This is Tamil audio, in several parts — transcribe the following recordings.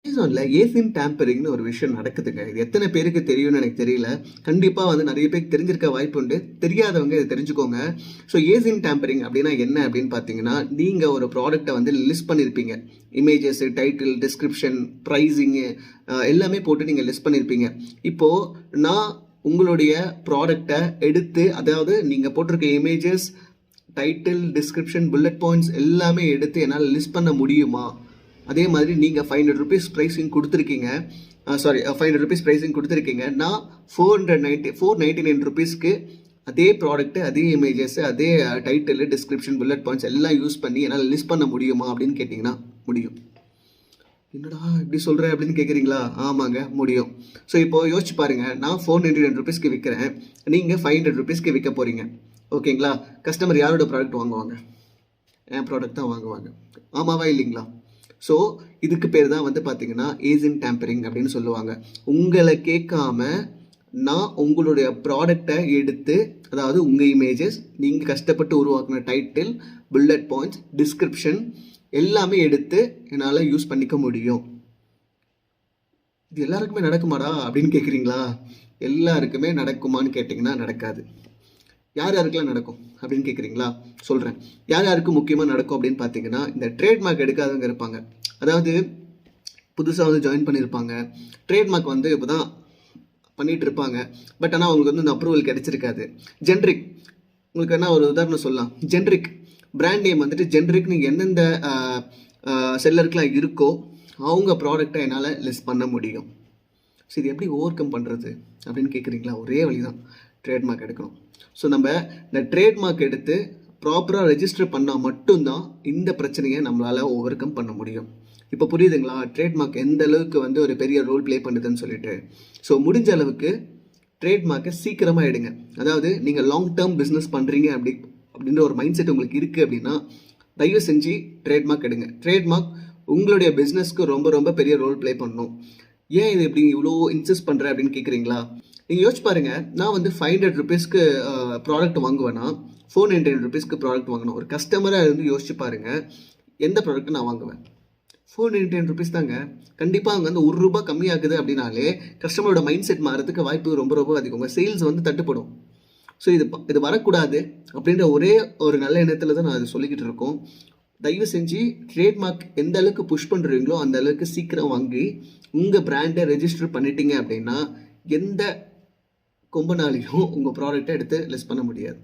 அமேசான்ல ஏசின் டேம்பரிங்னு ஒரு விஷயம் நடக்குதுங்க. இது எத்தனை பேருக்கு தெரியும்னு எனக்கு தெரியல. கண்டிப்பா நிறைய பேருக்கு தெரிஞ்சிருக்க வாய்ப்பு உண்டு. தெரியாதவங்க இதை தெரிஞ்சுக்கோங்க. ஸோ ஏசின் டேம்பரிங் அப்படின்னா என்ன அப்படின்னு பார்த்தீங்கன்னா, நீங்க ஒரு ப்ராடக்ட்டை லிஸ்ட் பண்ணியிருப்பீங்க. இமேஜஸ், டைட்டில், டிஸ்கிரிப்ஷன், ப்ரைஸிங்கு எல்லாமே போட்டு நீங்கள் லிஸ்ட் பண்ணியிருப்பீங்க. இப்போ நான் உங்களுடைய ப்ராடக்டை எடுத்து, அதாவது நீங்கள் போட்டிருக்க images, title, description, bullet points எல்லாமே எடுத்து என்னால் லிஸ்ட் பண்ண முடியுமா? அதே மாதிரி நீங்கள் ₹500 ப்ரைஸிங் கொடுத்துருக்கீங்க. 500 ருபீஸ் ப்ரைஸிங் கொடுத்துருக்கீங்க. நான் ₹499க்கு அதே ப்ராடக்ட்டு, அதே இமேஜஸ், அதே டைட்டில், டிஸ்கிரிப்ஷன், புல்லட் பாயிண்ட்ஸ் எல்லாம் யூஸ் பண்ணி என்னால் லிஸ்ட் பண்ண முடியுமா அப்படின்னு கேட்டிங்கன்னா முடியும். என்னடா இப்படி சொல்கிறேன் அப்படின்னு கேட்குறீங்களா? ஆமாங்க, முடியும். ஸோ இப்போது யோசிச்சு பாருங்கள். நான் ₹499க்கு விற்கிறேன், நீங்கள் ₹500க்கு விற்க போகிறீங்க. ஓகேங்களா? கஸ்டமர் யாரோட ப்ராடக்ட் வாங்குவாங்க? என் ப்ராடக்ட் தான் வாங்குவாங்க. ஆமாவா இல்லைங்களா? ஸோ இதுக்கு பேர் தான் பார்த்தீங்கன்னா ஏசின் டேம்பரிங் அப்படின்னு சொல்லுவாங்க. உங்களை கேட்காம நான் உங்களுடைய ப்ராடக்டை எடுத்து, அதாவது உங்கள் இமேஜஸ், நீங்கள் கஷ்டப்பட்டு உருவாக்குன டைட்டில், புல்லட் பாயிண்ட்ஸ், டிஸ்கிரிப்ஷன் எல்லாமே எடுத்து என்னால் யூஸ் பண்ணிக்க முடியும். இது எல்லாருக்குமே நடக்குமாடா அப்படின்னு கேட்குறீங்களா? எல்லாருக்குமே நடக்குமான்னு கேட்டிங்கன்னா நடக்காது. யார் யாருக்கெல்லாம் நடக்கும் அப்படின்னு கேட்குறீங்களா? சொல்கிறேன். யார் யாருக்கு முக்கியமாக நடக்கும் அப்படின்னு பார்த்தீங்கன்னா, இந்த ட்ரேட்மார்க் எடுக்காதவங்க இருப்பாங்க. அதாவது புதுசாக ஜாயின் பண்ணியிருப்பாங்க. ட்ரேட்மார்க் இப்போ தான் பண்ணிகிட்டு இருப்பாங்க. பட் ஆனால் அவங்களுக்கு இந்த அப்ரூவல் கிடைச்சிருக்காது. ஜென்ரிக், உங்களுக்கு என்ன ஒரு உதாரணம் சொல்லலாம். ஜென்ரிக் பிராண்ட் நேம் ஜென்ரிக் நீங்கள் எந்தெந்த செல்லருக்குலாம் இருக்கோ அவங்க ப்ராடக்டை என்னால் லிஸ்ட் பண்ண முடியும். ஸோ இது எப்படி ஓவர் கம் பண்ணுறது அப்படின்னு கேட்குறீங்களா? ஒரே வழி தான், ட்ரேட்மார்க் எடுக்கணும். ஸோ நம்ம இந்த ட்ரேட்மார்க் எடுத்து ப்ராப்பராக ரெஜிஸ்டர் பண்ணால் மட்டும்தான் இந்த பிரச்சனையை நம்மளால் ஓவர் கம் பண்ண முடியும். இப்போ புரியுதுங்களா? ட்ரேட்மார்க் எந்த அளவுக்கு ஒரு பெரிய ரோல் ப்ளே பண்ணுதுன்னு சொல்லிட்டு. ஸோ முடிஞ்ச அளவுக்கு ட்ரேட்மார்க்கை சீக்கிரமாக எடுங்க. அதாவது நீங்கள் லாங் டேர்ம் பிஸ்னஸ் பண்ணுறீங்க அப்படின்ற ஒரு மைண்ட் செட் உங்களுக்கு இருக்குது அப்படின்னா தயவு செஞ்சு ட்ரேட்மார்க் எடுங்க. ட்ரேட்மார்க் உங்களுடைய பிஸ்னஸ்க்கு ரொம்ப ரொம்ப பெரிய ரோல் ப்ளே பண்ணணும். ஏன் இது இப்படி இவ்வளோ இன்சிஸ்ட் பண்ணுறேன் அப்படின்னு கேட்குறீங்களா? நீங்கள் யோசிச்சு பாருங்கள். நான் ₹500க்கு ப்ராடக்ட் வாங்குவேன்னா ₹499க்கு ப்ராடக்ட் வாங்கணும். ஒரு கஸ்டமராக யோசிச்சு பாருங்கள், எந்த ப்ராடக்ட் நான் வாங்குவேன்? ₹499 தாங்க. கண்டிப்பாக அவங்க ₹1 கம்மியாகுது அப்படின்னாலே கஸ்டமரோட மைண்ட் செட் மாறதுக்கு வாய்ப்பு ரொம்ப ரொம்ப அதிகம். உங்கள் சேல்ஸ் தட்டுப்படும். ஸோ இது வரக்கூடாது அப்படின்ற ஒரே ஒரு நல்ல எண்ணத்தில் தான் நான் அதை சொல்லிக்கிட்டு இருக்கோம். தயவு செஞ்சு ட்ரேட்மார்க் எந்த அளவுக்கு புஷ் பண்ணுறீங்களோ அந்த அளவுக்கு சீக்கிரம் வாங்கி உங்கள் பிராண்டை ரெஜிஸ்டர் பண்ணிட்டீங்க அப்படின்னா எந்த கொம்பனாலையும் உங்கள் ப்ராடக்டை எடுத்து லிஸ்ட் பண்ண முடியாது.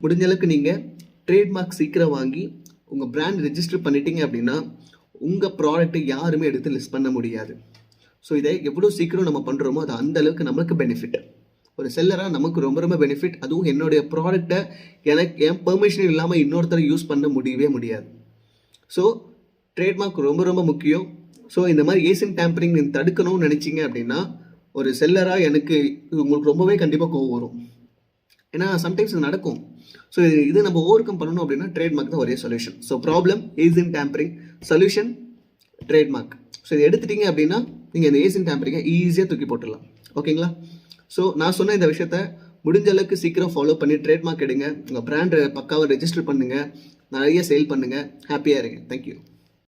முடிஞ்ச அளவுக்கு நீங்கள் ட்ரேட்மார்க் சீக்கிரம் வாங்கி உங்கள் பிராண்ட் ரெஜிஸ்டர் பண்ணிட்டீங்க அப்படின்னா உங்கள் ப்ராடக்ட்டை யாருமே எடுத்து லிஸ்ட் பண்ண முடியாது. ஸோ இதை எவ்வளோ சீக்கிரம் நம்ம பண்ணுறோமோ அது அந்த அளவுக்கு நமக்கு பெனிஃபிட். ஒரு செல்லராக நமக்கு ரொம்ப ரொம்ப பெனிஃபிட். அதுவும் என்னுடைய ப்ராடக்டை என் பெர்மிஷன் இல்லாமல் இன்னொருத்தரை யூஸ் பண்ண முடியவே முடியாது. ஸோ ட்ரேட்மார்க் ரொம்ப ரொம்ப முக்கியம். ஸோ இந்த மாதிரி ஏசின் டேம்பரிங் நீங்கள் தடுக்கணும்னு நினச்சிங்க அப்படின்னா ஒரு செல்லராக எனக்கு உங்களுக்கு ரொம்பவே கண்டிப்பாக கோவம் வரும். ஏன்னா சம்டைம்ஸ் இது நடக்கும். ஸோ இது நம்ம ஓவர் கம் பண்ணணும் அப்படின்னா ட்ரேட்மார்க் தான் ஒரே சொல்யூஷன். ஸோ ப்ராப்ளம் ஏசின் டேம்பரிங், சொல்யூஷன் ட்ரேட்மார்க். ஸோ இதை எடுத்துட்டீங்க அப்படின்னா நீங்கள் இந்த ஏசின் டேம்பரிங்கை ஈஸியாக தூக்கி போட்டுடலாம். ஓகேங்களா? ஸோ நான் சொன்ன இந்த விஷயத்த முடிஞ்ச அளவுக்கு சீக்கிரம் ஃபாலோ பண்ணி ட்ரேட்மார்க் எடுங்க. உங்கள் பிராண்டை பக்காவாக ரெஜிஸ்டர் பண்ணுங்கள், நிறைய சேல் பண்ணுங்கள், ஹாப்பியாக இருங்க. தேங்க்யூ.